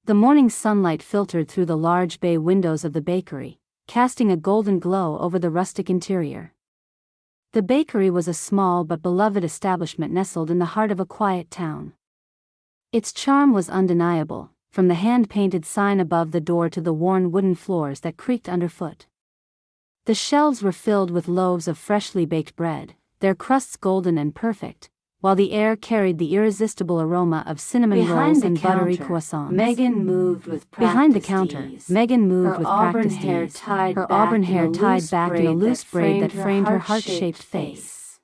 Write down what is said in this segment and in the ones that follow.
The morning sunlight filtered through the large bay windows of the bakery, casting a golden glow over the rustic interior. The bakery was a small but beloved establishment nestled in the heart of a quiet town. Its charm was undeniable, from the hand-painted sign above the door to the worn wooden floors that creaked underfoot. The shelves were filled with loaves of freshly baked bread, their crusts golden and perfect, while the air carried the irresistible aroma of cinnamon rolls and buttery croissants. Megan moved with Behind the counter, Megan moved with practiced ease, her auburn hair tied back in a loose braid that framed her heart-shaped face.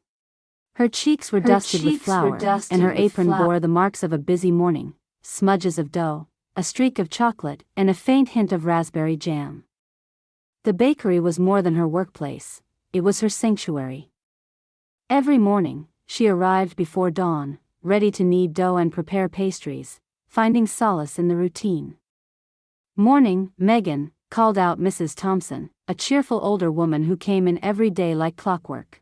Her cheeks were dusted with flour, and her apron bore the marks of a busy morning: smudges of dough, a streak of chocolate, and a faint hint of raspberry jam. The bakery was more than her workplace, it was her sanctuary. Every morning, she arrived before dawn, ready to knead dough and prepare pastries, finding solace in the routine. "Morning, Megan," called out Mrs. Thompson, a cheerful older woman who came in every day like clockwork.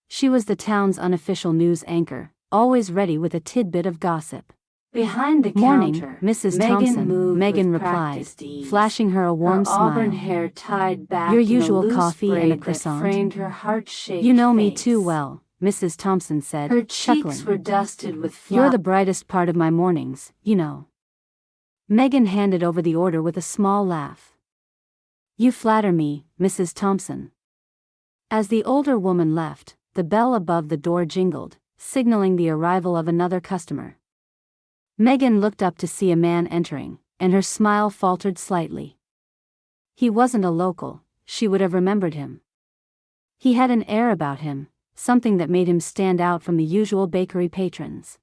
She was the town's unofficial news anchor, always ready with a tidbit of gossip. Behind the "Morning, counter, Mrs. Megan Thompson," moved Megan with replied, practiced ease, flashing her a warm her auburn smile. hair tied back "Your in a usual loose coffee and a braid that croissant?" framed her heart-shaped "You know me face. too well," Mrs. Thompson said, Her cheeks chuckling. were dusted with flour. "You're the brightest part of my mornings, you know." Megan handed over the order with a small laugh. "You flatter me, Mrs. Thompson." As the older woman left, the bell above the door jingled, signaling the arrival of another customer. Megan looked up to see a man entering, and her smile faltered slightly. He wasn't a local, she would have remembered him. He had an air about him, something that made him stand out from the usual bakery patrons.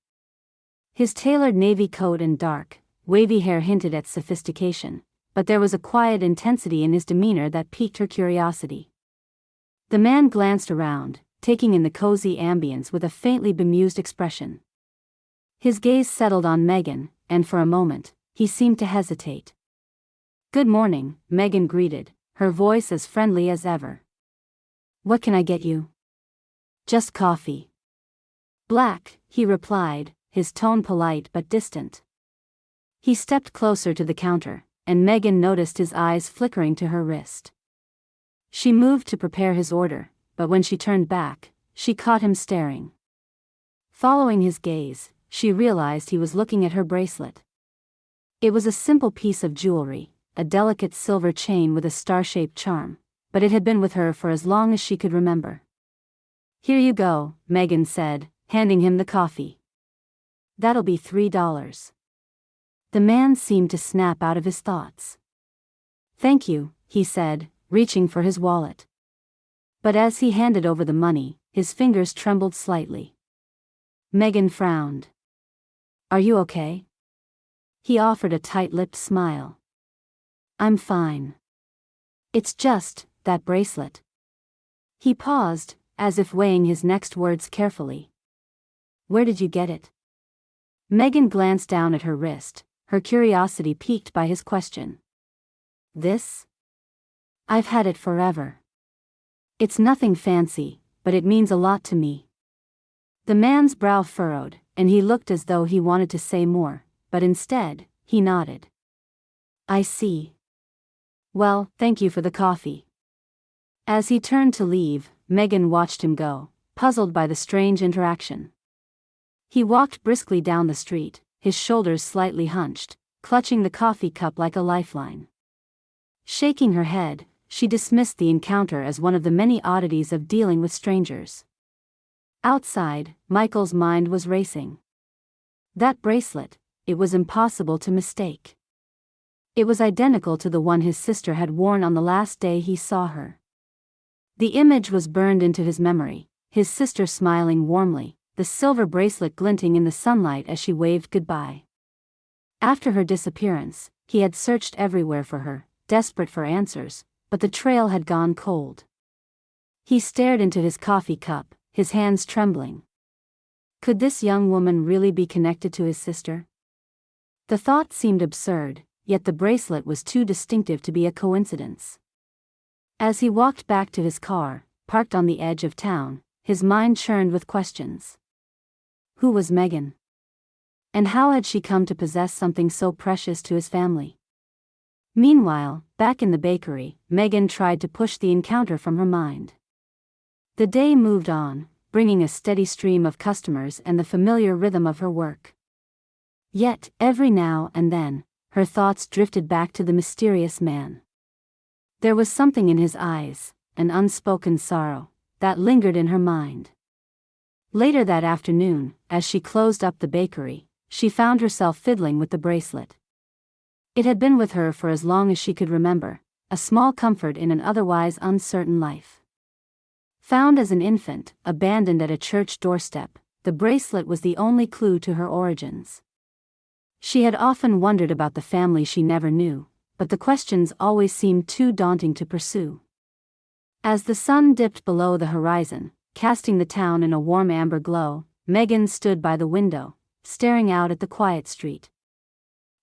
His tailored navy coat and dark, wavy hair hinted at sophistication, but there was a quiet intensity in his demeanor that piqued her curiosity. The man glanced around, taking in the cozy ambience with a faintly bemused expression. His gaze settled on Megan, and for a moment, he seemed to hesitate. "Good morning," Megan greeted, her voice as friendly as ever. "What can I get you?" "Just coffee." "Black," he replied, his tone polite but distant. He stepped closer to the counter, and Megan noticed his eyes flickering to her wrist. She moved to prepare his order, but when she turned back, she caught him staring. Following his gaze, she realized he was looking at her bracelet. It was a simple piece of jewelry, a delicate silver chain with a star-shaped charm, but it had been with her for as long as she could remember. "Here you go," Megan said, handing him the coffee. "That'll be $3. The man seemed to snap out of his thoughts. "Thank you," he said, reaching for his wallet. But as he handed over the money, his fingers trembled slightly. Megan frowned. "Are you okay?" He offered a tight-lipped smile. "I'm fine. It's just that bracelet." He paused, as if weighing his next words carefully. "Where did you get it?" Megan glanced down at her wrist, her curiosity piqued by his question. "This? I've had it forever. It's nothing fancy, but it means a lot to me." The man's brow furrowed, and he looked as though he wanted to say more, but instead, he nodded. "I see. Well, thank you for the coffee." As he turned to leave, Megan watched him go, puzzled by the strange interaction. He walked briskly down the street, his shoulders slightly hunched, clutching the coffee cup like a lifeline. Shaking her head, she dismissed the encounter as one of the many oddities of dealing with strangers. Outside, Michael's mind was racing. That bracelet, it was impossible to mistake. It was identical to the one his sister had worn on the last day he saw her. The image was burned into his memory, his sister smiling warmly, the silver bracelet glinting in the sunlight as she waved goodbye. After her disappearance, he had searched everywhere for her, desperate for answers, but the trail had gone cold. He stared into his coffee cup, his hands trembling. Could this young woman really be connected to his sister? The thought seemed absurd, yet the bracelet was too distinctive to be a coincidence. As he walked back to his car, parked on the edge of town, his mind churned with questions. Who was Megan? And how had she come to possess something so precious to his family? Meanwhile, back in the bakery, Megan tried to push the encounter from her mind. The day moved on, bringing a steady stream of customers and the familiar rhythm of her work. Yet, every now and then, her thoughts drifted back to the mysterious man. There was something in his eyes, an unspoken sorrow, that lingered in her mind. Later that afternoon, as she closed up the bakery, she found herself fiddling with the bracelet. It had been with her for as long as she could remember, a small comfort in an otherwise uncertain life. Found as an infant, abandoned at a church doorstep, the bracelet was the only clue to her origins. She had often wondered about the family she never knew, but the questions always seemed too daunting to pursue. As the sun dipped below the horizon, casting the town in a warm amber glow, Megan stood by the window, staring out at the quiet street.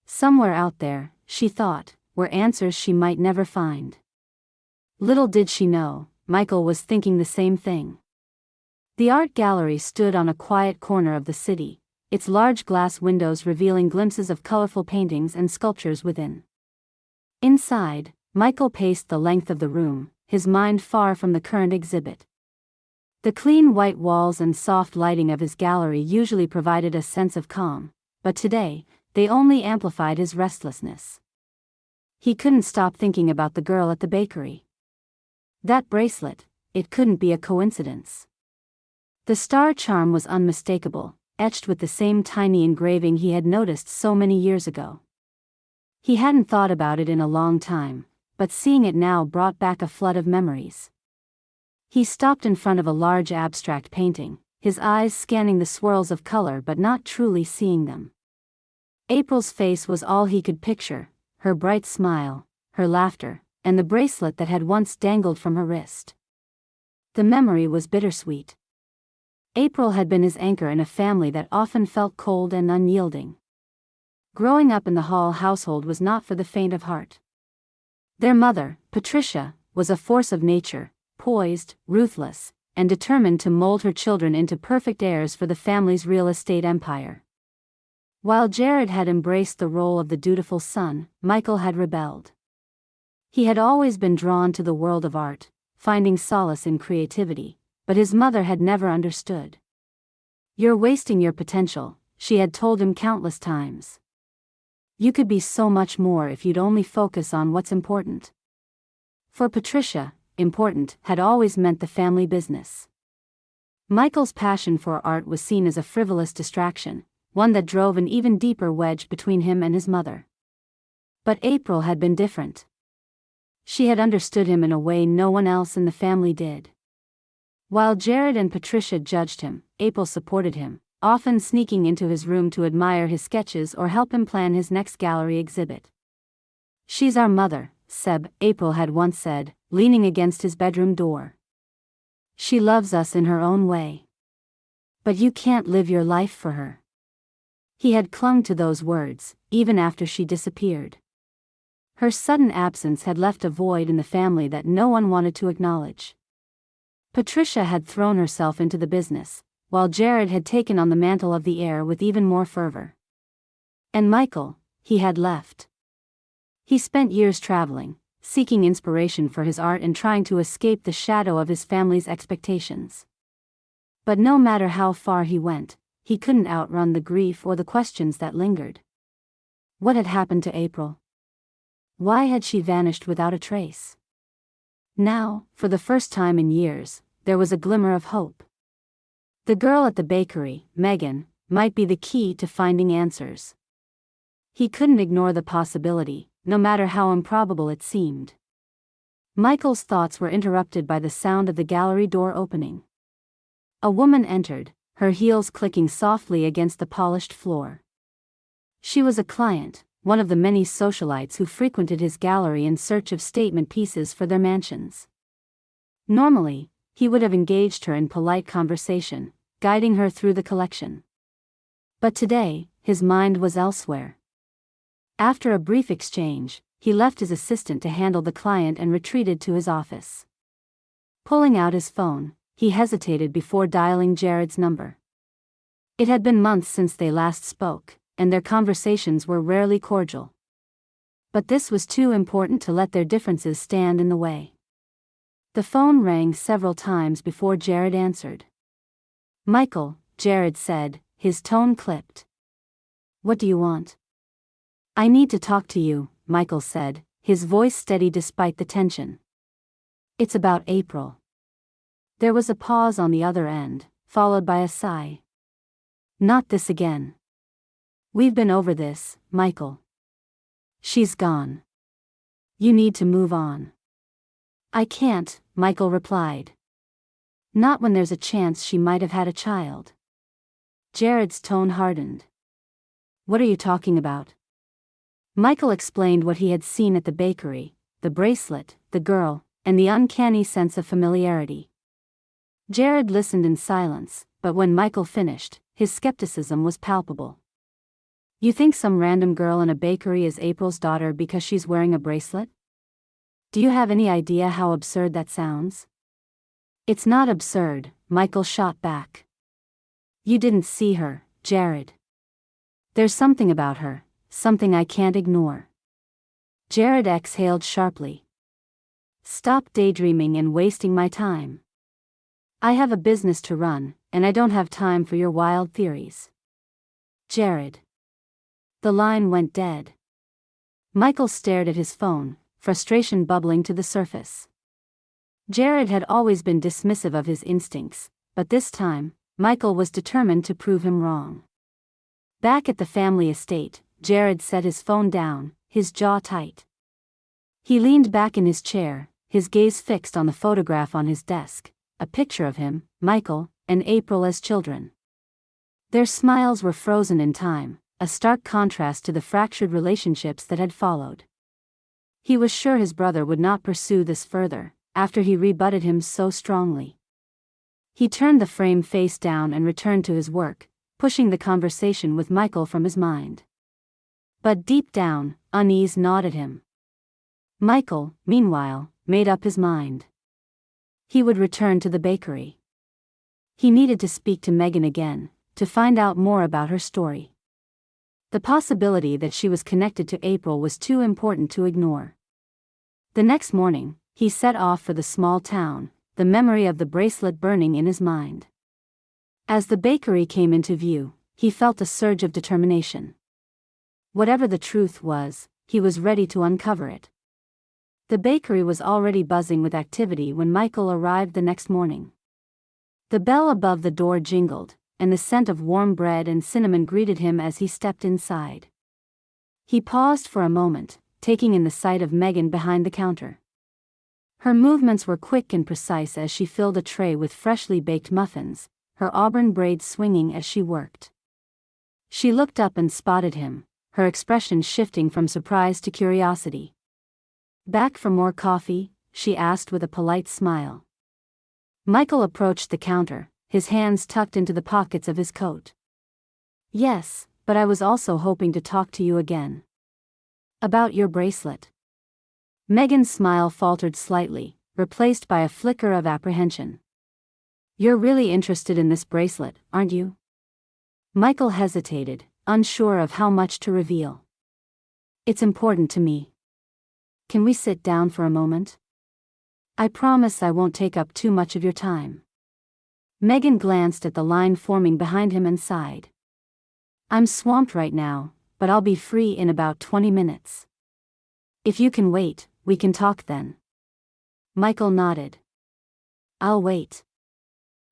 Somewhere out there, she thought, were answers she might never find. Little did she know, Michael was thinking the same thing. The art gallery stood on a quiet corner of the city, its large glass windows revealing glimpses of colorful paintings and sculptures within. Inside, Michael paced the length of the room, his mind far from the current exhibit. The clean white walls and soft lighting of his gallery usually provided a sense of calm, but today, they only amplified his restlessness. He couldn't stop thinking about the girl at the bakery. That bracelet, it couldn't be a coincidence. The star charm was unmistakable, etched with the same tiny engraving he had noticed so many years ago. He hadn't thought about it in a long time, but seeing it now brought back a flood of memories. He stopped in front of a large abstract painting, his eyes scanning the swirls of color but not truly seeing them. April's face was all he could picture, her bright smile, her laughter, and the bracelet that had once dangled from her wrist. The memory was bittersweet. April had been his anchor in a family that often felt cold and unyielding. Growing up in the Hall household was not for the faint of heart. Their mother, Patricia, was a force of nature, poised, ruthless, and determined to mold her children into perfect heirs for the family's real estate empire. While Jared had embraced the role of the dutiful son, Michael had rebelled. He had always been drawn to the world of art, finding solace in creativity, but his mother had never understood. "You're wasting your potential," she had told him countless times. "You could be so much more if you'd only focus on what's important." For Patricia, important had always meant the family business. Michael's passion for art was seen as a frivolous distraction, one that drove an even deeper wedge between him and his mother. But April had been different. She had understood him in a way no one else in the family did. While Jared and Patricia judged him, April supported him, often sneaking into his room to admire his sketches or help him plan his next gallery exhibit. "She's our mother," April had once said, leaning against his bedroom door. "She loves us in her own way. But you can't live your life for her." He had clung to those words, even after she disappeared. Her sudden absence had left a void in the family that no one wanted to acknowledge. Patricia had thrown herself into the business, while Jared had taken on the mantle of the heir with even more fervor. And Michael, he had left. He spent years traveling, seeking inspiration for his art and trying to escape the shadow of his family's expectations. But no matter how far he went, he couldn't outrun the grief or the questions that lingered. What had happened to April? Why had she vanished without a trace? Now, for the first time in years, there was a glimmer of hope. The girl at the bakery, Megan, might be the key to finding answers. He couldn't ignore the possibility, no matter how improbable it seemed. Michael's thoughts were interrupted by the sound of the gallery door opening. A woman entered, her heels clicking softly against the polished floor. She was a client, one of the many socialites who frequented his gallery in search of statement pieces for their mansions. Normally, he would have engaged her in polite conversation, guiding her through the collection. But today, his mind was elsewhere. After a brief exchange, he left his assistant to handle the client and retreated to his office. Pulling out his phone, he hesitated before dialing Jared's number. It had been months since they last spoke, and their conversations were rarely cordial. But this was too important to let their differences stand in the way. The phone rang several times before Jared answered. "Michael," Jared said, his tone clipped. "What do you want?" "I need to talk to you," Michael said, his voice steady despite the tension. "It's about April." There was a pause on the other end, followed by a sigh. "Not this again. We've been over this, Michael. She's gone. You need to move on." "I can't," Michael replied. "Not when there's a chance she might have had a child." Jared's tone hardened. "What are you talking about?" Michael explained what he had seen at the bakery, the bracelet, the girl, and the uncanny sense of familiarity. Jared listened in silence, but when Michael finished, his skepticism was palpable. "You think some random girl in a bakery is April's daughter because she's wearing a bracelet? Do you have any idea how absurd that sounds?" "It's not absurd," Michael shot back. "You didn't see her, Jared. There's something about her, something I can't ignore." Jared exhaled sharply. "Stop daydreaming and wasting my time. I have a business to run, and I don't have time for your wild theories." "Jared." The line went dead. Michael stared at his phone, frustration bubbling to the surface. Jared had always been dismissive of his instincts, but this time, Michael was determined to prove him wrong. Back at the family estate, Jared set his phone down, his jaw tight. He leaned back in his chair, his gaze fixed on the photograph on his desk, a picture of him, Michael, and April as children. Their smiles were frozen in time, a stark contrast to the fractured relationships that had followed. He was sure his brother would not pursue this further, after he rebutted him so strongly. He turned the frame face down and returned to his work, pushing the conversation with Michael from his mind. But deep down, unease gnawed at him. Michael, meanwhile, made up his mind. He would return to the bakery. He needed to speak to Megan again, to find out more about her story. The possibility that she was connected to April was too important to ignore. The next morning, he set off for the small town, the memory of the bracelet burning in his mind. As the bakery came into view, he felt a surge of determination. Whatever the truth was, he was ready to uncover it. The bakery was already buzzing with activity when Michael arrived the next morning. The bell above the door jingled, and the scent of warm bread and cinnamon greeted him as he stepped inside. He paused for a moment, taking in the sight of Megan behind the counter. Her movements were quick and precise as she filled a tray with freshly baked muffins, her auburn braids swinging as she worked. She looked up and spotted him, her expression shifting from surprise to curiosity. "Back for more coffee?" she asked with a polite smile. Michael approached the counter, his hands tucked into the pockets of his coat. "Yes, but I was also hoping to talk to you again. About your bracelet." Megan's smile faltered slightly, replaced by a flicker of apprehension. "You're really interested in this bracelet, aren't you?" Michael hesitated, unsure of how much to reveal. "It's important to me. Can we sit down for a moment? I promise I won't take up too much of your time." Megan glanced at the line forming behind him and sighed. "I'm swamped right now, but I'll be free in about 20 minutes. If you can wait, we can talk then." Michael nodded. "I'll wait."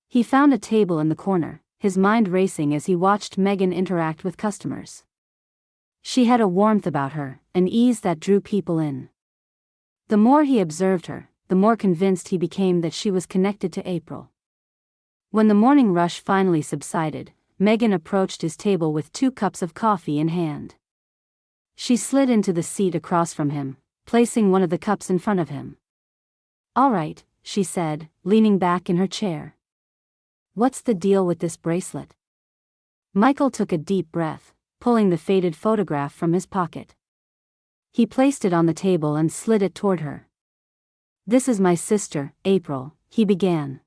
He found a table in the corner, his mind racing as he watched Megan interact with customers. She had a warmth about her, an ease that drew people in. The more he observed her, the more convinced he became that she was connected to April. When the morning rush finally subsided, Megan approached his table with 2 cups of coffee in hand. She slid into the seat across from him, placing one of the cups in front of him. "All right," she said, leaning back in her chair. "What's the deal with this bracelet?" Michael took a deep breath, pulling the faded photograph from his pocket. He placed it on the table and slid it toward her. "This is my sister, April," he began.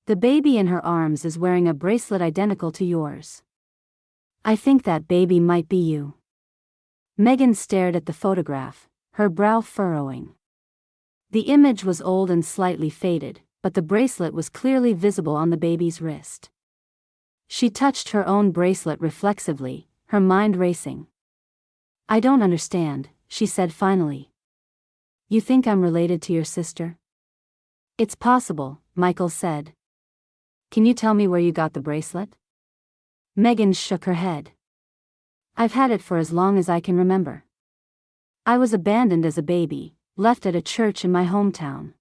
The baby in her arms is wearing a bracelet identical to yours. I think that baby might be you. Megan stared at the photograph, her brow furrowing. The image was old and slightly faded, but the bracelet was clearly visible on the baby's wrist. She touched her own bracelet reflexively, her mind racing. I don't understand, she said finally. You think I'm related to your sister? It's possible, Michael said. Can you tell me where you got the bracelet? Megan shook her head. I've had it for as long as I can remember. I was abandoned as a baby, left at a church in my hometown.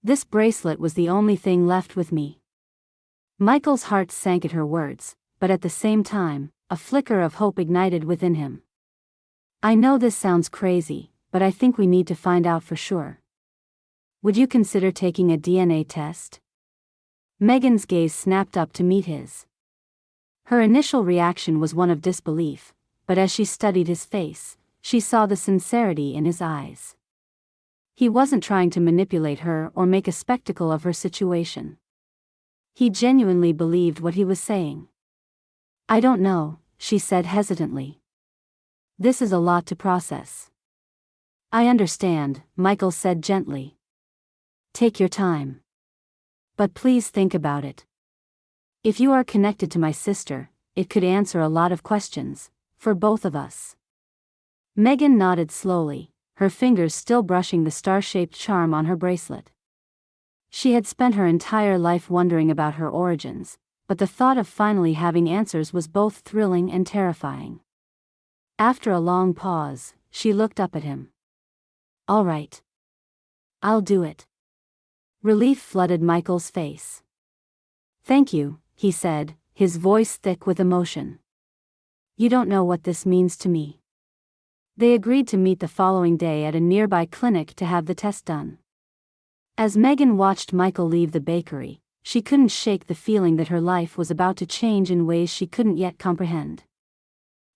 This bracelet was the only thing left with me. Michael's heart sank at her words, but at the same time, a flicker of hope ignited within him. I know this sounds crazy, but I think we need to find out for sure. Would you consider taking a DNA test? Megan's gaze snapped up to meet his. Her initial reaction was one of disbelief, but as she studied his face, she saw the sincerity in his eyes. He wasn't trying to manipulate her or make a spectacle of her situation. He genuinely believed what he was saying. I don't know, she said hesitantly. This is a lot to process. I understand, Michael said gently. Take your time. But please think about it. If you are connected to my sister, it could answer a lot of questions, for both of us. Megan nodded slowly, her fingers still brushing the star-shaped charm on her bracelet. She had spent her entire life wondering about her origins, but the thought of finally having answers was both thrilling and terrifying. After a long pause, she looked up at him. All right. I'll do it. Relief flooded Michael's face. Thank you, he said, his voice thick with emotion. You don't know what this means to me. They agreed to meet the following day at a nearby clinic to have the test done. As Megan watched Michael leave the bakery, she couldn't shake the feeling that her life was about to change in ways she couldn't yet comprehend.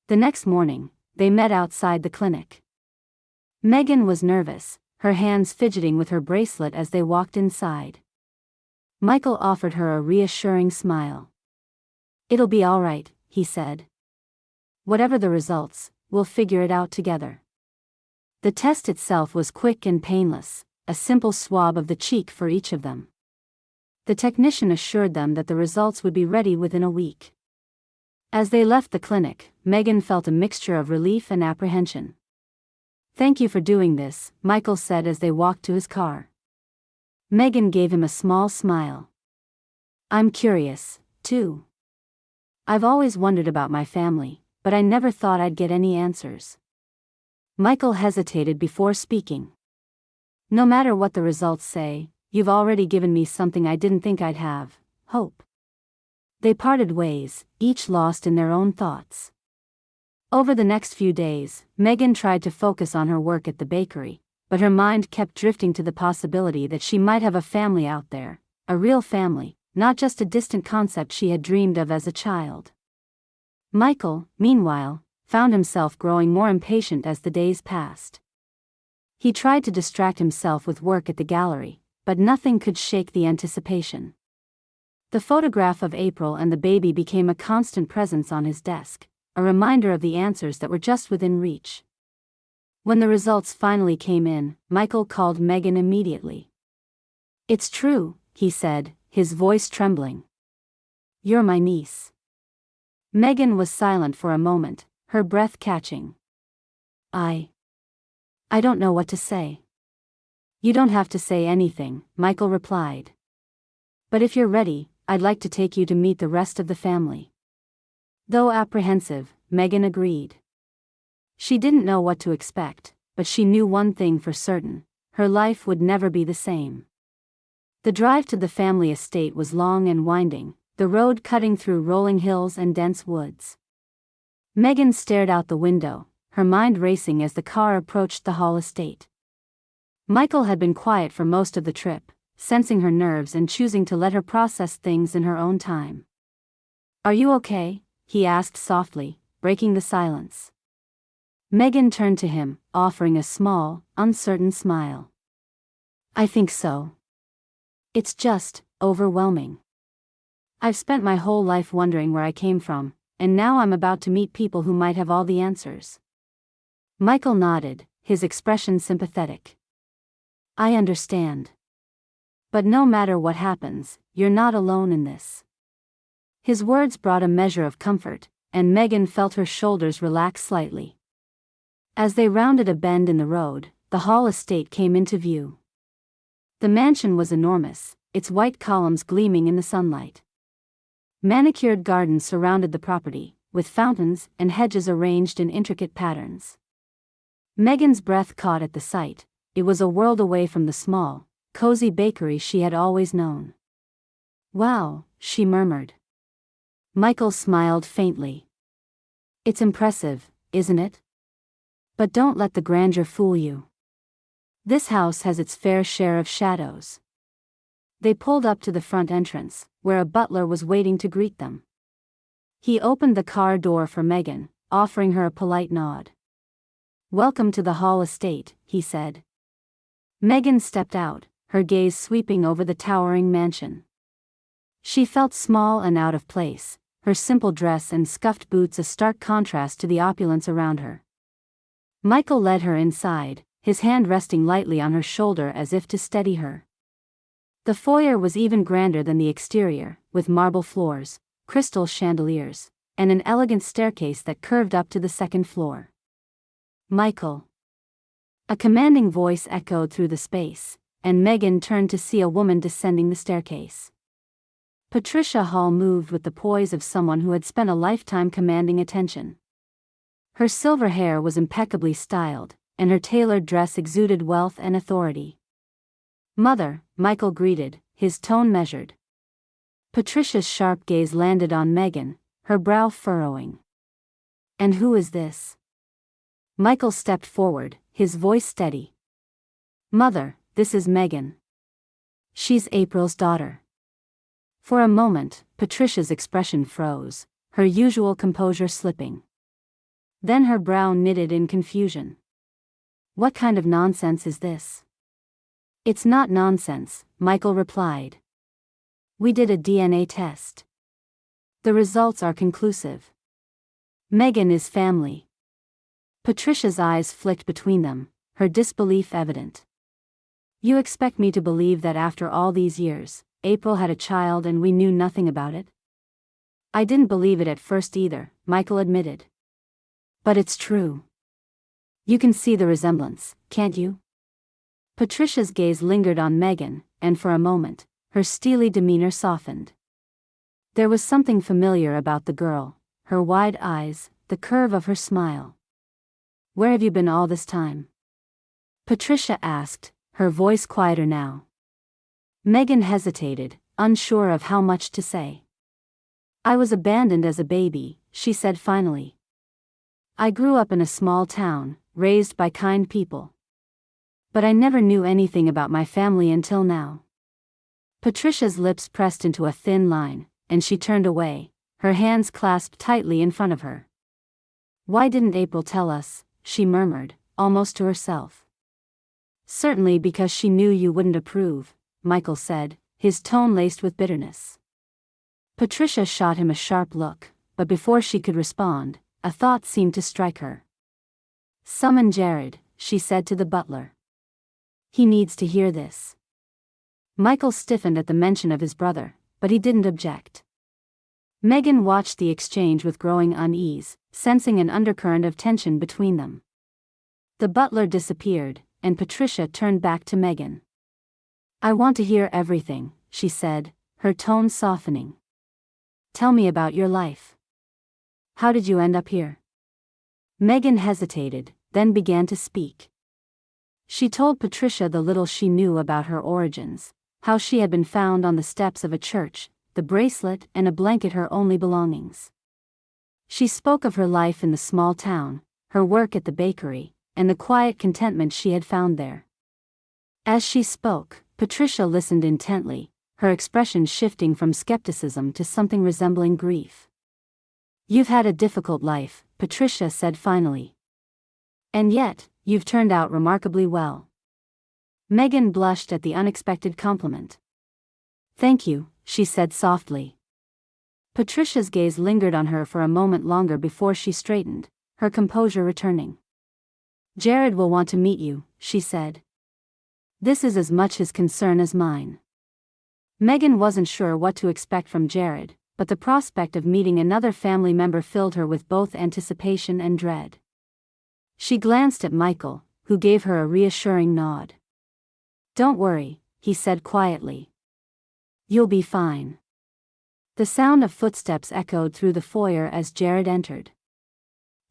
The next morning, they met outside the clinic. Megan was nervous, her hands fidgeting with her bracelet as they walked inside. Michael offered her a reassuring smile. It'll be all right, he said. Whatever the results, we'll figure it out together. The test itself was quick and painless, a simple swab of the cheek for each of them. The technician assured them that the results would be ready within a week. As they left the clinic, Megan felt a mixture of relief and apprehension. Thank you for doing this, Michael said as they walked to his car. Megan gave him a small smile. I'm curious, too. I've always wondered about my family, but I never thought I'd get any answers. Michael hesitated before speaking. No matter what the results say, you've already given me something I didn't think I'd have, hope. They parted ways, each lost in their own thoughts. Over the next few days, Megan tried to focus on her work at the bakery, but her mind kept drifting to the possibility that she might have a family out there, a real family, not just a distant concept she had dreamed of as a child. Michael, meanwhile, found himself growing more impatient as the days passed. He tried to distract himself with work at the gallery, but nothing could shake the anticipation. The photograph of April and the baby became a constant presence on his desk, a reminder of the answers that were just within reach. When the results finally came in, Michael called Megan immediately. It's true, he said, his voice trembling. You're my niece. Megan was silent for a moment, her breath catching. I don't know what to say. You don't have to say anything, Michael replied. But if you're ready, I'd like to take you to meet the rest of the family. Though apprehensive, Megan agreed. She didn't know what to expect, but she knew one thing for certain: her life would never be the same. The drive to the family estate was long and winding, the road cutting through rolling hills and dense woods. Megan stared out the window, her mind racing as the car approached the Hall estate. Michael had been quiet for most of the trip, sensing her nerves and choosing to let her process things in her own time. Are you okay? He asked softly, breaking the silence. Megan turned to him, offering a small, uncertain smile. I think so. It's just overwhelming. I've spent my whole life wondering where I came from, and now I'm about to meet people who might have all the answers. Michael nodded, his expression sympathetic. I understand. But no matter what happens, you're not alone in this. His words brought a measure of comfort, and Megan felt her shoulders relax slightly. As they rounded a bend in the road, the Hall estate came into view. The mansion was enormous, its white columns gleaming in the sunlight. Manicured gardens surrounded the property, with fountains and hedges arranged in intricate patterns. Megan's breath caught at the sight. It was a world away from the small, cozy bakery she had always known. Wow, she murmured. Michael smiled faintly. It's impressive, isn't it? But don't let the grandeur fool you. This house has its fair share of shadows. They pulled up to the front entrance, where a butler was waiting to greet them. He opened the car door for Megan, offering her a polite nod. Welcome to the Hall estate, he said. Megan stepped out, her gaze sweeping over the towering mansion. She felt small and out of place, her simple dress and scuffed boots a stark contrast to the opulence around her. Michael led her inside, his hand resting lightly on her shoulder as if to steady her. The foyer was even grander than the exterior, with marble floors, crystal chandeliers, and an elegant staircase that curved up to the second floor. Michael. A commanding voice echoed through the space, and Megan turned to see a woman descending the staircase. Patricia Hall moved with the poise of someone who had spent a lifetime commanding attention. Her silver hair was impeccably styled, and her tailored dress exuded wealth and authority. Mother, Michael greeted, his tone measured. Patricia's sharp gaze landed on Megan, her brow furrowing. And who is this? Michael stepped forward, his voice steady. Mother, this is Megan. She's April's daughter. For a moment, Patricia's expression froze, her usual composure slipping. Then her brow knitted in confusion. What kind of nonsense is this? It's not nonsense, Michael replied. We did a DNA test. The results are conclusive. Megan is family. Patricia's eyes flicked between them, her disbelief evident. You expect me to believe that after all these years, April had a child and we knew nothing about it? I didn't believe it at first either, Michael admitted. But it's true. You can see the resemblance, can't you? Patricia's gaze lingered on Megan, and for a moment, her steely demeanor softened. There was something familiar about the girl, her wide eyes, the curve of her smile. Where have you been all this time? Patricia asked, her voice quieter now. Megan hesitated, unsure of how much to say. I was abandoned as a baby, she said finally. I grew up in a small town, raised by kind people. But I never knew anything about my family until now. Patricia's lips pressed into a thin line, and she turned away, her hands clasped tightly in front of her. Why didn't April tell us? She murmured, almost to herself. Certainly because she knew you wouldn't approve, Michael said, his tone laced with bitterness. Patricia shot him a sharp look, but before she could respond, a thought seemed to strike her. Summon Jared, she said to the butler. He needs to hear this. Michael stiffened at the mention of his brother, but he didn't object. Megan watched the exchange with growing unease, sensing an undercurrent of tension between them. The butler disappeared, and Patricia turned back to Megan. I want to hear everything, she said, her tone softening. Tell me about your life. How did you end up here? Megan hesitated, then began to speak. She told Patricia the little she knew about her origins, how she had been found on the steps of a church, the bracelet and a blanket her only belongings. She spoke of her life in the small town, her work at the bakery, and the quiet contentment she had found there. As she spoke, Patricia listened intently, her expression shifting from skepticism to something resembling grief. You've had a difficult life, Patricia said finally. And yet, you've turned out remarkably well. Megan blushed at the unexpected compliment. Thank you, she said softly. Patricia's gaze lingered on her for a moment longer before she straightened, her composure returning. "Jared will want to meet you," she said. "This is as much his concern as mine." Megan wasn't sure what to expect from Jared, but the prospect of meeting another family member filled her with both anticipation and dread. She glanced at Michael, who gave her a reassuring nod. "Don't worry," he said quietly. "You'll be fine." The sound of footsteps echoed through the foyer as Jared entered.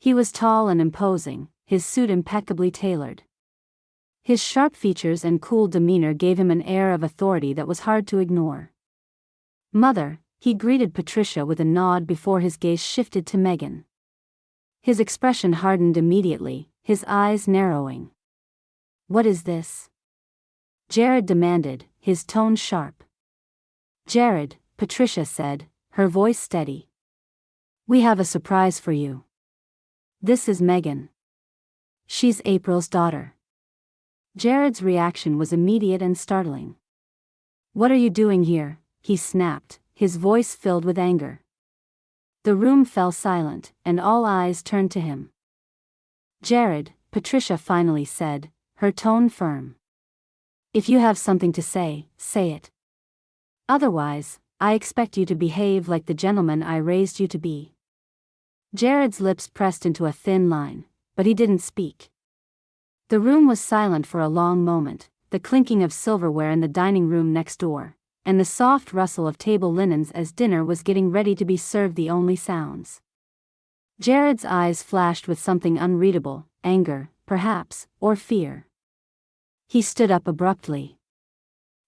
He was tall and imposing, his suit impeccably tailored. His sharp features and cool demeanor gave him an air of authority that was hard to ignore. "Mother," he greeted Patricia with a nod before his gaze shifted to Megan. His expression hardened immediately, his eyes narrowing. "What is this?" Jared demanded, his tone sharp. "Jared," Patricia said, her voice steady. "We have a surprise for you. This is Megan. She's April's daughter." Jared's reaction was immediate and startling. "What are you doing here?" he snapped, his voice filled with anger. The room fell silent, and all eyes turned to him. "Jared," Patricia finally said, her tone firm. "If you have something to say, say it. Otherwise, I expect you to behave like the gentleman I raised you to be." Jared's lips pressed into a thin line, but he didn't speak. The room was silent for a long moment, the clinking of silverware in the dining room next door, and the soft rustle of table linens as dinner was getting ready to be served the only sounds. Jared's eyes flashed with something unreadable, anger, perhaps, or fear. He stood up abruptly.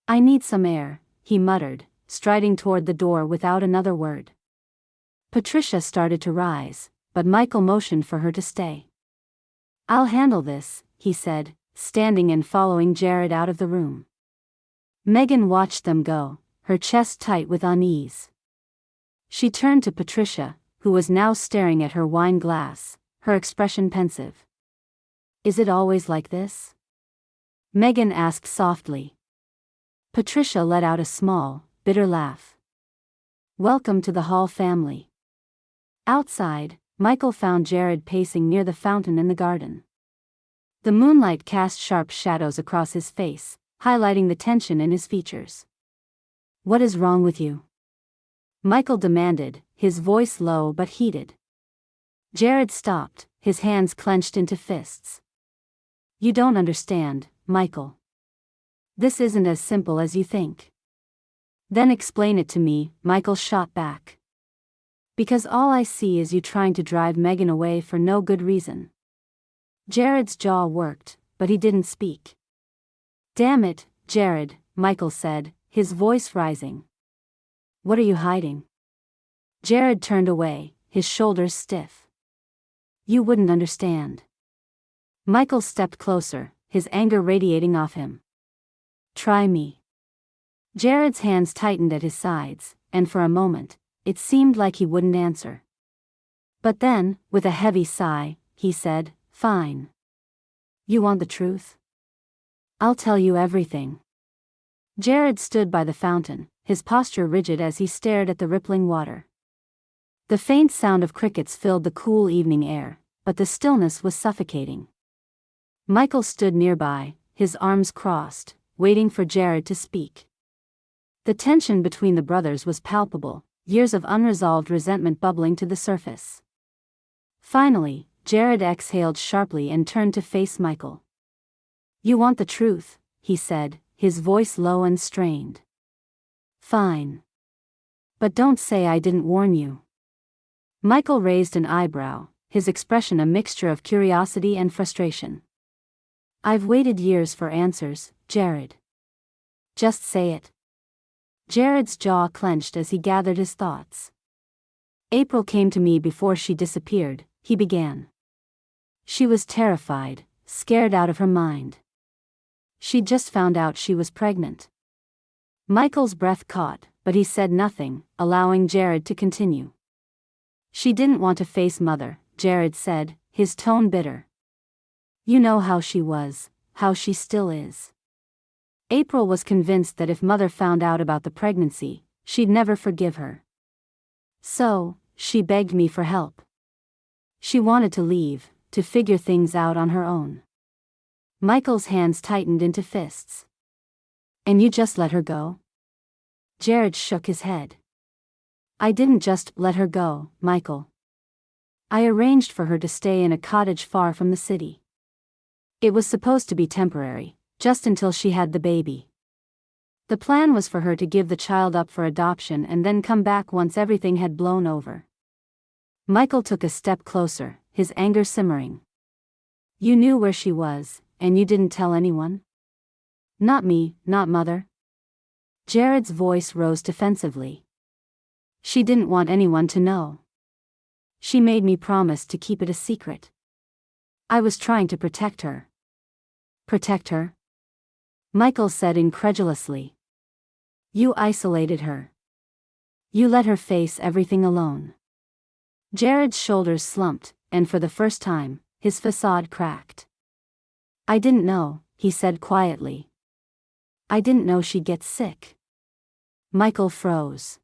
"I need some air," he muttered, striding toward the door without another word. Patricia started to rise, but Michael motioned for her to stay. "I'll handle this," he said, standing and following Jared out of the room. Megan watched them go, her chest tight with unease. She turned to Patricia, who was now staring at her wine glass, her expression pensive. "Is it always like this?" Megan asked softly. Patricia let out a small, bitter laugh. "Welcome to the Hall family." Outside, Michael found Jared pacing near the fountain in the garden. The moonlight cast sharp shadows across his face, highlighting the tension in his features. "What is wrong with you?" Michael demanded, his voice low but heated. Jared stopped, his hands clenched into fists. "You don't understand, Michael. This isn't as simple as you think." "Then explain it to me," Michael shot back. "Because all I see is you trying to drive Megan away for no good reason." Jared's jaw worked, but he didn't speak. "Damn it, Jared," Michael said, his voice rising. "What are you hiding?" Jared turned away, his shoulders stiff. "You wouldn't understand." Michael stepped closer, his anger radiating off him. "Try me." Jared's hands tightened at his sides, and for a moment, it seemed like he wouldn't answer. But then, with a heavy sigh, he said, "Fine. You want the truth? I'll tell you everything." Jared stood by the fountain, his posture rigid as he stared at the rippling water. The faint sound of crickets filled the cool evening air, but the stillness was suffocating. Michael stood nearby, his arms crossed, waiting for Jared to speak. The tension between the brothers was palpable, years of unresolved resentment bubbling to the surface. Finally, Jared exhaled sharply and turned to face Michael. "You want the truth," he said, his voice low and strained. "Fine. But don't say I didn't warn you." Michael raised an eyebrow, his expression a mixture of curiosity and frustration. "I've waited years for answers, Jared. Just say it." Jared's jaw clenched as he gathered his thoughts. "April came to me before she disappeared," he began. "She was terrified, scared out of her mind. She'd just found out she was pregnant." Michael's breath caught, but he said nothing, allowing Jared to continue. "She didn't want to face Mother," Jared said, his tone bitter. "You know how she was, how she still is. April was convinced that if Mother found out about the pregnancy, she'd never forgive her. So, she begged me for help. She wanted to leave, to figure things out on her own. Michael's hands tightened into fists. And you just let her go? Jared shook his head. I didn't just let her go, Michael. I arranged for her to stay in a cottage far from the city. It was supposed to be temporary, just until she had the baby. The plan was for her to give the child up for adoption and then come back once everything had blown over. Michael took a step closer, his anger simmering. You knew where she was, and you didn't tell anyone? Not me, not Mother. Jared's voice rose defensively. She didn't want anyone to know. She made me promise to keep it a secret. I was trying to protect her. Protect her? Michael said incredulously. You isolated her. You let her face everything alone. Jared's shoulders slumped, and for the first time, his facade cracked. I didn't know, he said quietly. I didn't know she'd get sick. Michael froze.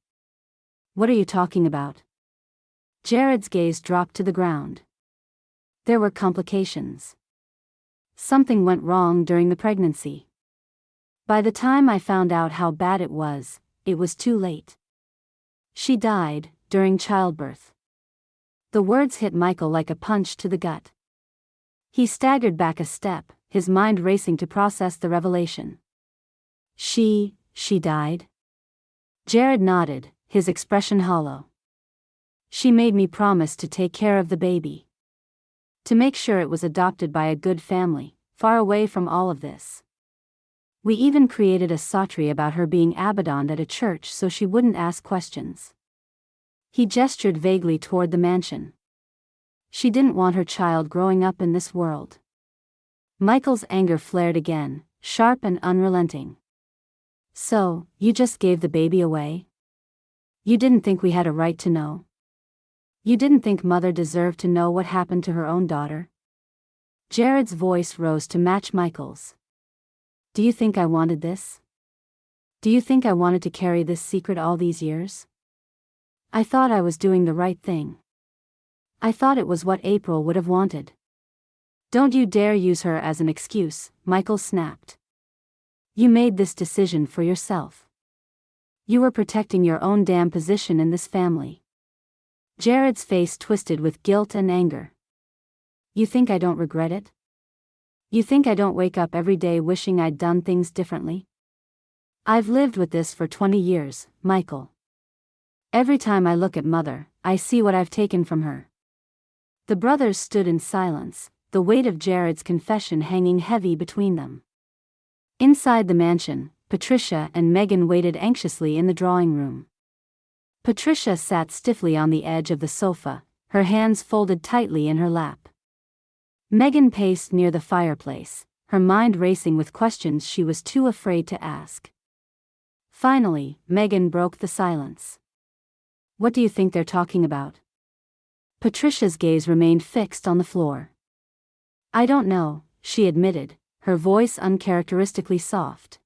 What are you talking about? Jared's gaze dropped to the ground. There were complications. Something went wrong during the pregnancy. By the time I found out how bad it was too late. She died during childbirth. The words hit Michael like a punch to the gut. He staggered back a step, his mind racing to process the revelation. She died? Jared nodded, his expression hollow. She made me promise to take care of the baby. To make sure it was adopted by a good family, far away from all of this. We even created a sauterie about her being abandoned at a church so she wouldn't ask questions. He gestured vaguely toward the mansion. She didn't want her child growing up in this world. Michael's anger flared again, sharp and unrelenting. So, you just gave the baby away? You didn't think we had a right to know? You didn't think Mother deserved to know what happened to her own daughter? Jared's voice rose to match Michael's. Do you think I wanted this? Do you think I wanted to carry this secret all these years? I thought I was doing the right thing. I thought it was what April would have wanted. Don't you dare use her as an excuse, Michael snapped. You made this decision for yourself. You were protecting your own damn position in this family. Jared's face twisted with guilt and anger. You think I don't regret it? You think I don't wake up every day wishing I'd done things differently? I've lived with this for 20 years, Michael. Every time I look at Mother, I see what I've taken from her. The brothers stood in silence, the weight of Jared's confession hanging heavy between them. Inside the mansion, Patricia and Megan waited anxiously in the drawing room. Patricia sat stiffly on the edge of the sofa, her hands folded tightly in her lap. Megan paced near the fireplace, her mind racing with questions she was too afraid to ask. Finally, Megan broke the silence. What do you think they're talking about? Patricia's gaze remained fixed on the floor. I don't know, she admitted, her voice uncharacteristically soft.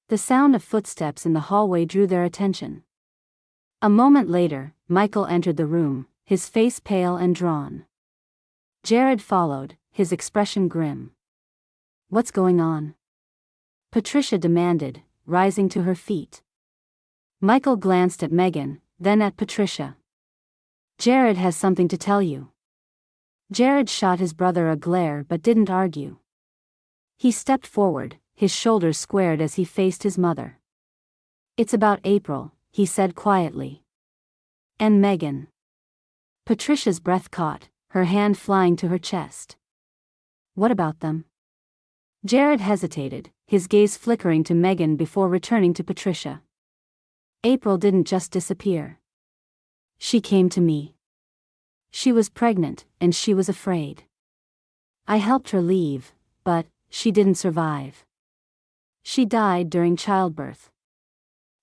The sound of footsteps in the hallway drew their attention. A moment later, Michael entered the room, his face pale and drawn. Jared followed, his expression grim. What's going on? Patricia demanded, rising to her feet. Michael glanced at Megan, then at Patricia. Jared has something to tell you. Jared shot his brother a glare but didn't argue. He stepped forward, his shoulders squared as he faced his mother. It's about April, he said quietly. And Megan. Patricia's breath caught, her hand flying to her chest. What about them? Jared hesitated, his gaze flickering to Megan before returning to Patricia. April didn't just disappear. She came to me. She was pregnant, and she was afraid. I helped her leave, but she didn't survive. She died during childbirth.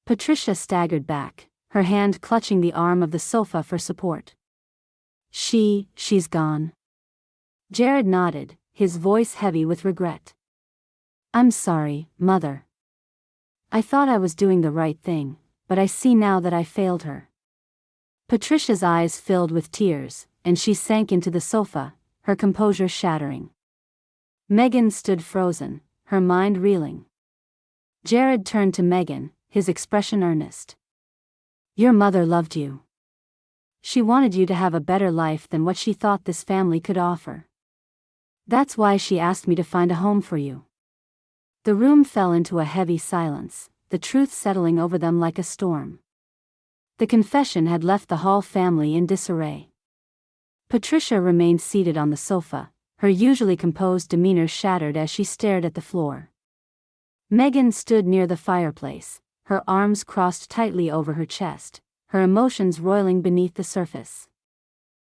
Patricia staggered back, her hand clutching the arm of the sofa for support. She's gone. Jared nodded, his voice heavy with regret. I'm sorry, Mother. I thought I was doing the right thing, but I see now that I failed her. Patricia's eyes filled with tears, and she sank into the sofa, her composure shattering. Megan stood frozen, her mind reeling. Jared turned to Megan, his expression earnest. Your mother loved you. She wanted you to have a better life than what she thought this family could offer. That's why she asked me to find a home for you. The room fell into a heavy silence, the truth settling over them like a storm. The confession had left the Hall family in disarray. Patricia remained seated on the sofa, her usually composed demeanor shattered as she stared at the floor. Megan stood near the fireplace, her arms crossed tightly over her chest, her emotions roiling beneath the surface.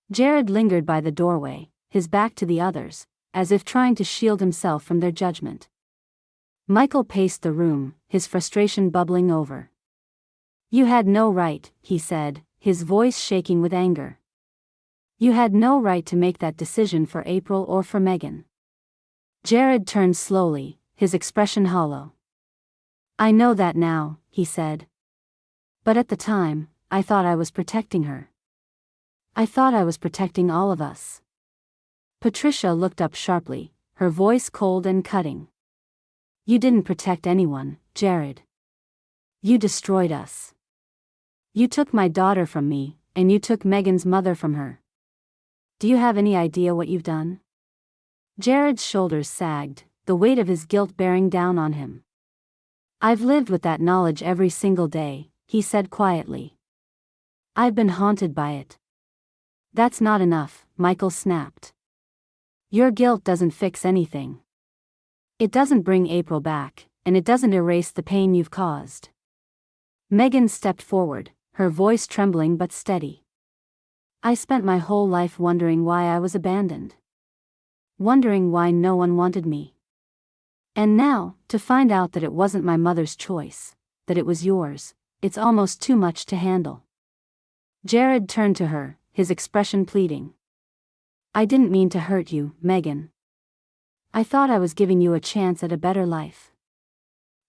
Jared lingered by the doorway, his back to the others, as if trying to shield himself from their judgment. Michael paced the room, his frustration bubbling over. You had no right, he said, his voice shaking with anger. You had no right to make that decision for April or for Megan. Jared turned slowly, his expression hollow. I know that now, he said. But at the time, I thought I was protecting her. I thought I was protecting all of us. Patricia looked up sharply, her voice cold and cutting. You didn't protect anyone, Jared. You destroyed us. You took my daughter from me, and you took Megan's mother from her. Do you have any idea what you've done? Jared's shoulders sagged, the weight of his guilt bearing down on him. I've lived with that knowledge every single day, he said quietly. I've been haunted by it. That's not enough, Michael snapped. Your guilt doesn't fix anything. It doesn't bring April back, and it doesn't erase the pain you've caused. Megan stepped forward, her voice trembling but steady. I spent my whole life wondering why I was abandoned. Wondering why no one wanted me. And now, to find out that it wasn't my mother's choice, that it was yours, it's almost too much to handle. Jared turned to her, his expression pleading. I didn't mean to hurt you, Megan. I thought I was giving you a chance at a better life.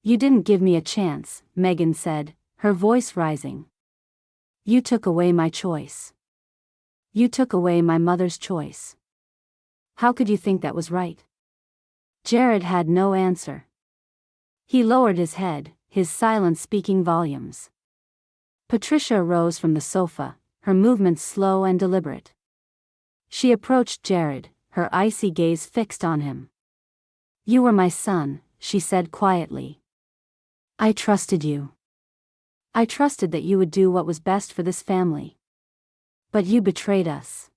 You didn't give me a chance, Megan said, her voice rising. You took away my choice. You took away my mother's choice. How could you think that was right? Jared had no answer. He lowered his head, his silence speaking volumes. Patricia rose from the sofa, her movements slow and deliberate. She approached Jared, her icy gaze fixed on him. You were my son, she said quietly. I trusted you. I trusted that you would do what was best for this family. But you betrayed us.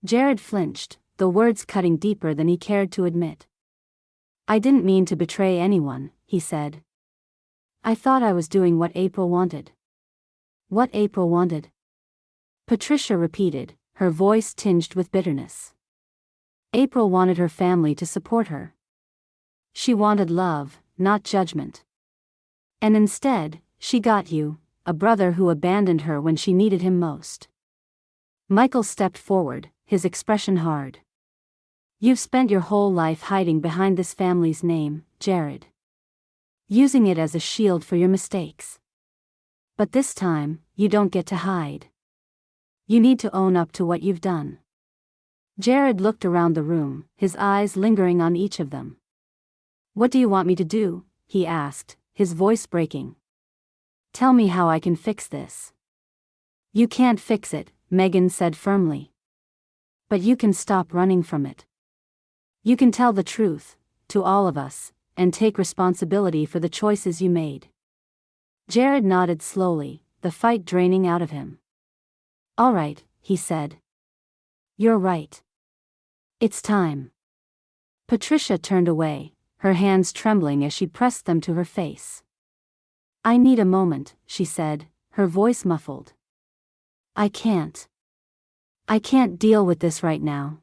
Jared flinched, the words cutting deeper than he cared to admit. I didn't mean to betray anyone, he said. I thought I was doing what April wanted. What April wanted? Patricia repeated, her voice tinged with bitterness. April wanted her family to support her. She wanted love, not judgment. And instead, she got you, a brother who abandoned her when she needed him most. Michael stepped forward, his expression hard. You've spent your whole life hiding behind this family's name, Jared. Using it as a shield for your mistakes. But this time, you don't get to hide. You need to own up to what you've done. Jared looked around the room, his eyes lingering on each of them. What do you want me to do? He asked, his voice breaking. Tell me how I can fix this. You can't fix it, Megan said firmly. But you can stop running from it. You can tell the truth, to all of us, and take responsibility for the choices you made. Jared nodded slowly, the fight draining out of him. All right, he said. You're right. It's time. Patricia turned away, her hands trembling as she pressed them to her face. I need a moment, she said, her voice muffled. I can't deal with this right now.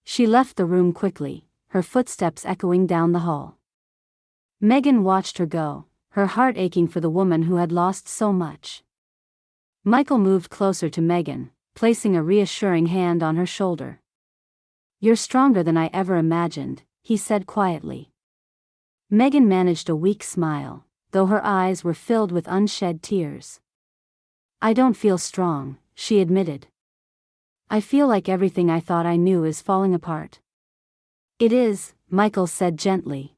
She left the room quickly, her footsteps echoing down the hall. Megan watched her go, her heart aching for the woman who had lost so much. Michael moved closer to Megan, placing a reassuring hand on her shoulder. You're stronger than I ever imagined, he said quietly. Megan managed a weak smile, though her eyes were filled with unshed tears. I don't feel strong, she admitted. I feel like everything I thought I knew is falling apart. It is, Michael said gently.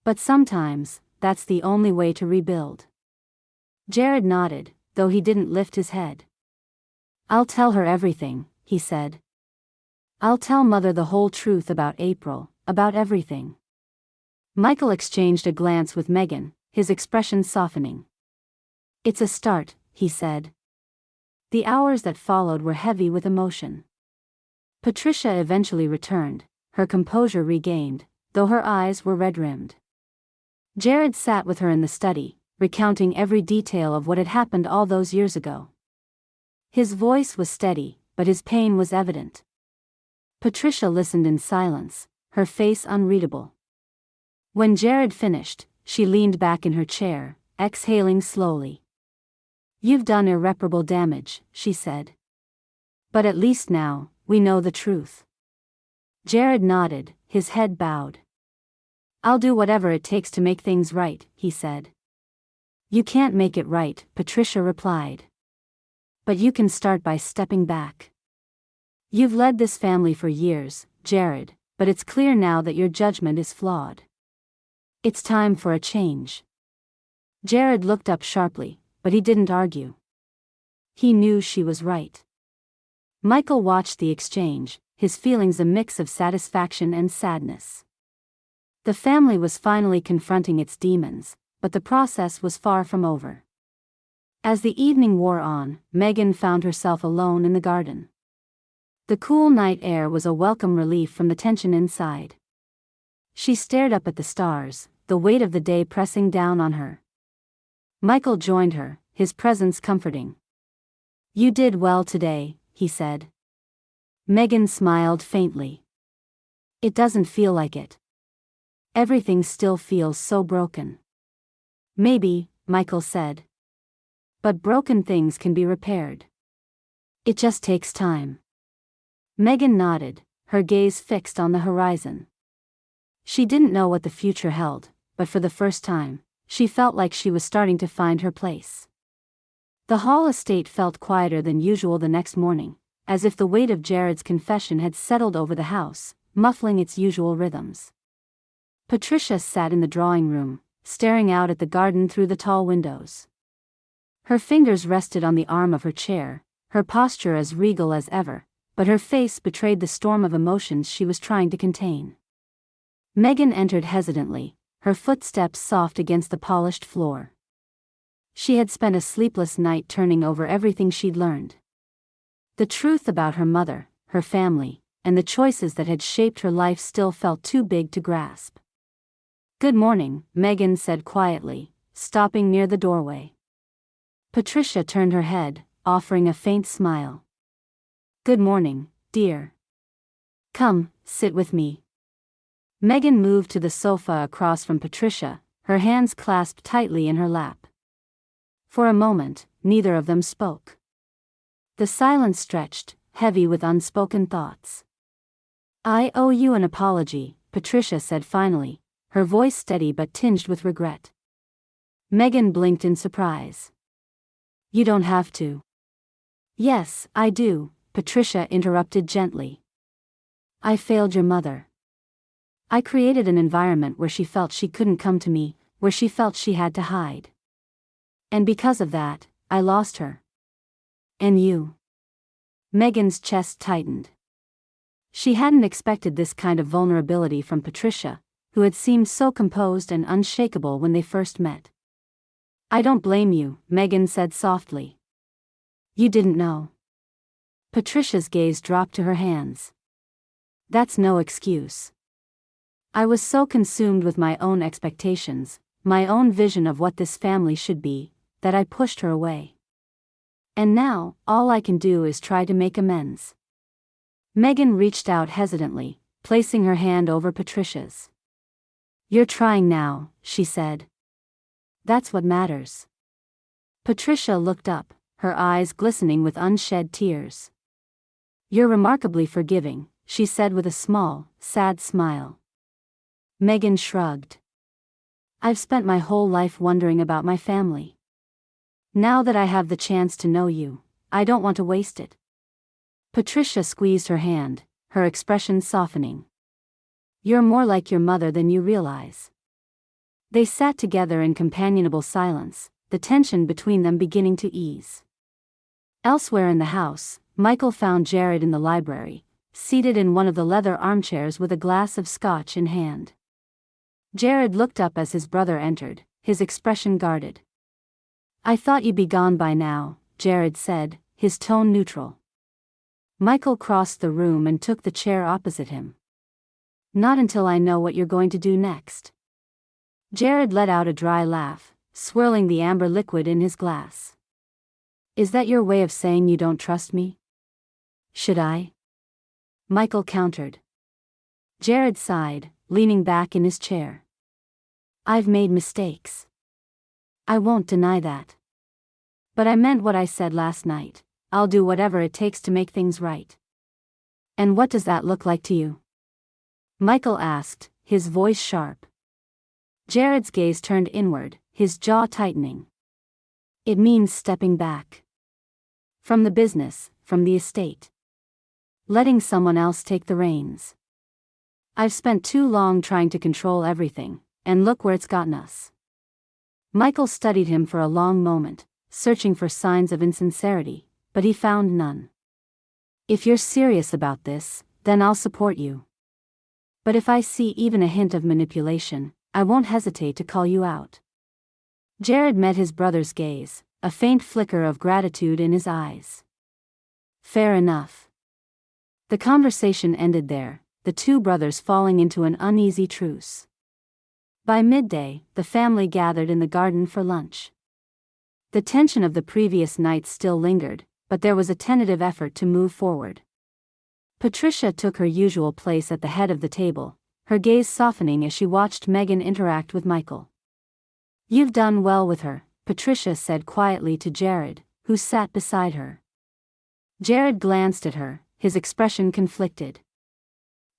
But sometimes, that's the only way to rebuild. Jared nodded, though he didn't lift his head. I'll tell her everything, he said. I'll tell Mother the whole truth about April, about everything. Michael exchanged a glance with Megan, his expression softening. It's a start, he said. The hours that followed were heavy with emotion. Patricia eventually returned, her composure regained, though her eyes were red-rimmed. Jared sat with her in the study, recounting every detail of what had happened all those years ago. His voice was steady, but his pain was evident. Patricia listened in silence, her face unreadable. When Jared finished, she leaned back in her chair, exhaling slowly. You've done irreparable damage, she said. But at least now, we know the truth. Jared nodded, his head bowed. I'll do whatever it takes to make things right, he said. You can't make it right, Patricia replied. But you can start by stepping back. You've led this family for years, Jared, but it's clear now that your judgment is flawed. It's time for a change. Jared looked up sharply, but he didn't argue. He knew she was right. Michael watched the exchange, his feelings a mix of satisfaction and sadness. The family was finally confronting its demons, but the process was far from over. As the evening wore on, Megan found herself alone in the garden. The cool night air was a welcome relief from the tension inside. She stared up at the stars, the weight of the day pressing down on her. Michael joined her, his presence comforting. You did well today, he said. Megan smiled faintly. It doesn't feel like it. Everything still feels so broken. Maybe, Michael said. But broken things can be repaired. It just takes time. Megan nodded, her gaze fixed on the horizon. She didn't know what the future held, but for the first time, she felt like she was starting to find her place. The Hall estate felt quieter than usual the next morning, as if the weight of Jared's confession had settled over the house, muffling its usual rhythms. Patricia sat in the drawing room, staring out at the garden through the tall windows. Her fingers rested on the arm of her chair, her posture as regal as ever, but her face betrayed the storm of emotions she was trying to contain. Megan entered hesitantly, her footsteps soft against the polished floor. She had spent a sleepless night turning over everything she'd learned. The truth about her mother, her family, and the choices that had shaped her life still felt too big to grasp. Good morning, Megan said quietly, stopping near the doorway. Patricia turned her head, offering a faint smile. Good morning, dear. Come, sit with me. Megan moved to the sofa across from Patricia, her hands clasped tightly in her lap. For a moment, neither of them spoke. The silence stretched, heavy with unspoken thoughts. I owe you an apology, Patricia said finally, her voice steady but tinged with regret. Megan blinked in surprise. You don't have to. Yes, I do, Patricia interrupted gently. I failed your mother. I created an environment where she felt she couldn't come to me, where she felt she had to hide. And because of that, I lost her. And you. Megan's chest tightened. She hadn't expected this kind of vulnerability from Patricia, who had seemed so composed and unshakable when they first met. I don't blame you, Megan said softly. You didn't know. Patricia's gaze dropped to her hands. That's no excuse. I was so consumed with my own expectations, my own vision of what this family should be, that I pushed her away. And now, all I can do is try to make amends. Megan reached out hesitantly, placing her hand over Patricia's. You're trying now, she said. That's what matters. Patricia looked up, her eyes glistening with unshed tears. You're remarkably forgiving, she said with a small, sad smile. Megan shrugged. I've spent my whole life wondering about my family. Now that I have the chance to know you, I don't want to waste it. Patricia squeezed her hand, her expression softening. You're more like your mother than you realize. They sat together in companionable silence, the tension between them beginning to ease. Elsewhere in the house, Michael found Jared in the library, seated in one of the leather armchairs with a glass of scotch in hand. Jared looked up as his brother entered, his expression guarded. I thought you'd be gone by now, Jared said, his tone neutral. Michael crossed the room and took the chair opposite him. Not until I know what you're going to do next. Jared let out a dry laugh, swirling the amber liquid in his glass. Is that your way of saying you don't trust me? Should I? Michael countered. Jared sighed, leaning back in his chair. I've made mistakes. I won't deny that. But I meant what I said last night. I'll do whatever it takes to make things right. And what does that look like to you? Michael asked, his voice sharp. Jared's gaze turned inward, his jaw tightening. It means stepping back. From the business, from the estate. Letting someone else take the reins. I've spent too long trying to control everything, and look where it's gotten us. Michael studied him for a long moment, searching for signs of insincerity, but he found none. If you're serious about this, then I'll support you. But if I see even a hint of manipulation, I won't hesitate to call you out. Jared met his brother's gaze, a faint flicker of gratitude in his eyes. Fair enough. The conversation ended there, the two brothers falling into an uneasy truce. By midday, the family gathered in the garden for lunch. The tension of the previous night still lingered, but there was a tentative effort to move forward. Patricia took her usual place at the head of the table, her gaze softening as she watched Megan interact with Michael. You've done well with her, Patricia said quietly to Jared, who sat beside her. Jared glanced at her, his expression conflicted.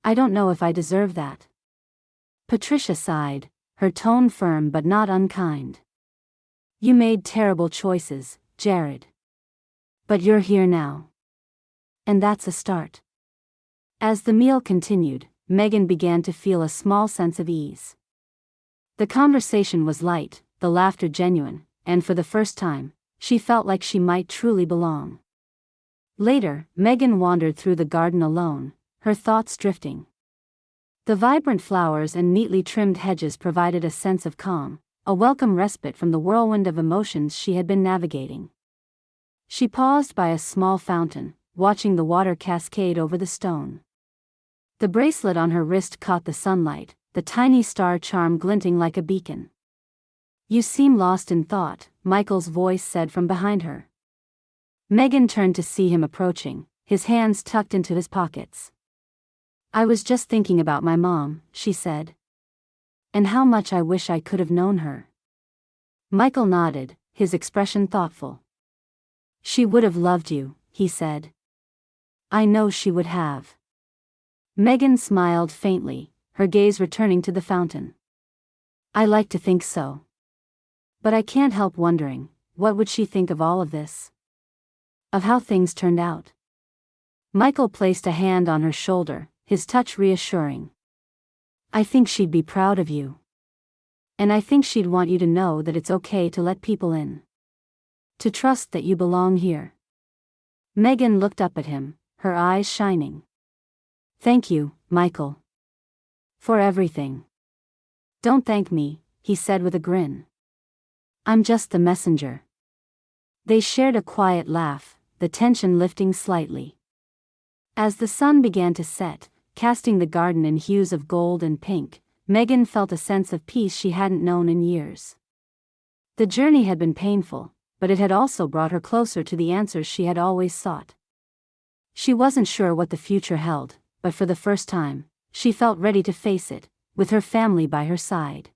I don't know if I deserve that. Patricia sighed, her tone firm but not unkind. You made terrible choices, Jared. But you're here now. And that's a start. As the meal continued, Megan began to feel a small sense of ease. The conversation was light, the laughter genuine, and for the first time, she felt like she might truly belong. Later, Megan wandered through the garden alone, her thoughts drifting. The vibrant flowers and neatly trimmed hedges provided a sense of calm, a welcome respite from the whirlwind of emotions she had been navigating. She paused by a small fountain, watching the water cascade over the stone. The bracelet on her wrist caught the sunlight, the tiny star charm glinting like a beacon. You seem lost in thought, Michael's voice said from behind her. Megan turned to see him approaching, his hands tucked into his pockets. I was just thinking about my mom, she said. And how much I wish I could have known her. Michael nodded, his expression thoughtful. She would have loved you, he said. I know she would have. Megan smiled faintly, her gaze returning to the fountain. I like to think so. But I can't help wondering, what would she think of all of this? Of how things turned out? Michael placed a hand on her shoulder, his touch reassuring. I think she'd be proud of you. And I think she'd want you to know that it's okay to let people in. To trust that you belong here. Megan looked up at him, her eyes shining. Thank you, Michael. For everything. Don't thank me, he said with a grin. I'm just the messenger. They shared a quiet laugh, the tension lifting slightly. As the sun began to set, casting the garden in hues of gold and pink, Megan felt a sense of peace she hadn't known in years. The journey had been painful, but it had also brought her closer to the answers she had always sought. She wasn't sure what the future held, but for the first time, she felt ready to face it, with her family by her side.